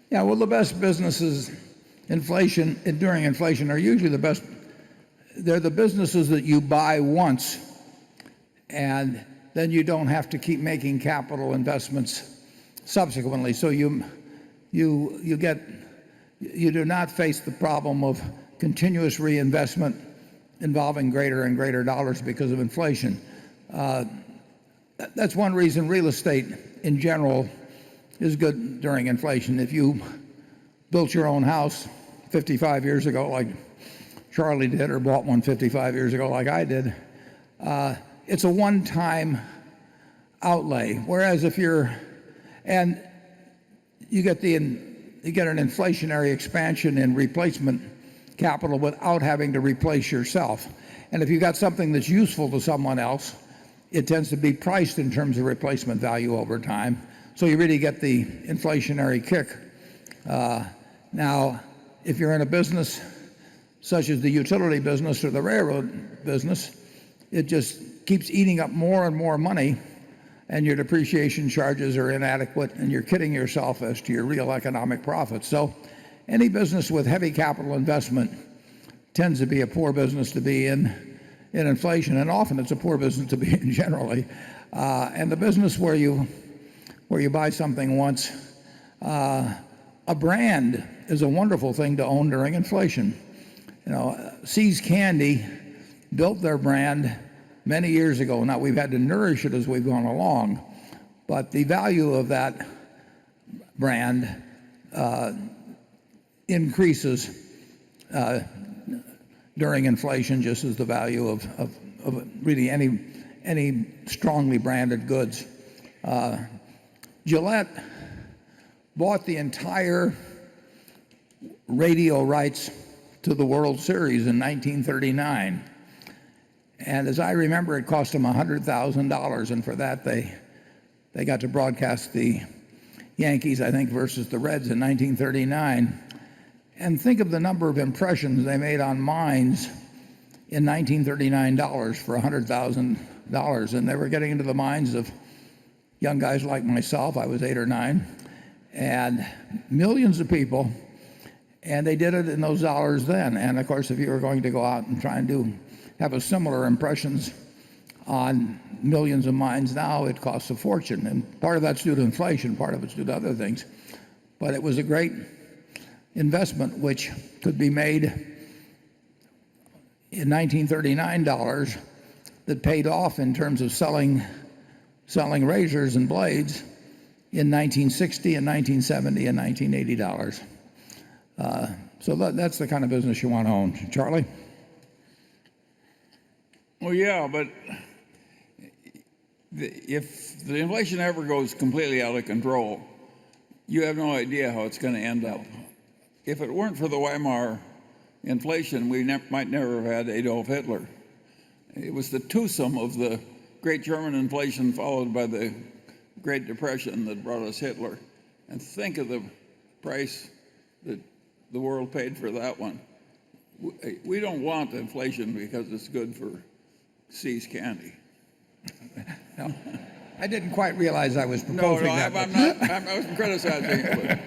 Yeah, well, the best businesses during inflation are usually the best. They're the businesses that you buy once, and then you don't have to keep making capital investments subsequently. So you do not face the problem of continuous reinvestment involving greater and greater dollars because of inflation. That's one reason real estate in general is good during inflation. If you built your own house 55 years ago like Charlie did, or bought one 55 years ago like I did, it's a one-time outlay. Whereas if you get an inflationary expansion in replacement capital without having to replace yourself. And if you've got something that's useful to someone else, it tends to be priced in terms of replacement value over time. So you really get the inflationary kick. Now, if you're in a business such as the utility business or the railroad business, it just keeps eating up more and more money, and your depreciation charges are inadequate, and you're kidding yourself as to your real economic profits. So any business with heavy capital investment tends to be a poor business to be in inflation, and often it's a poor business to be in generally. And the business where you buy something once, a brand is a wonderful thing to own during inflation. See's Candy built their brand many years ago. Now we've had to nourish it as we've gone along, but the value of that brand increases during inflation, just as the value of really any strongly branded goods. Gillette bought the entire radio rights to the World Series in 1939. And as I remember, it cost them $100,000, and for that they got to broadcast the Yankees, I think, versus the Reds in 1939. And think of the number of impressions they made on minds in 1939 for $100,000. And they were getting into the minds of young guys like myself. I was 8 or 9, and millions of people. And they did it in those dollars then. And of course, if you were going to go out and try and have a similar impressions on millions of minds now, it costs a fortune. And part of that's due to inflation, part of it's due to other things. But it was a great investment which could be made in 1939 that paid off in terms of selling razors and blades in 1960 and 1970 and 1980 So that's the kind of business you want to own. Charlie? Well, yeah, but if the inflation ever goes completely out of control, you have no idea how it's going to end up. If it weren't for the Weimar inflation, we might never have had Adolf Hitler. It was the twosome of the great German inflation followed by the Great Depression that brought us Hitler. And think of the price that the world paid for that one. We don't want inflation because it's good for See's Candy. No, I didn't quite realize I was proposing that. I wasn't criticizing it.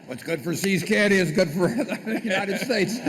What's good for See's Candy is good for the United States.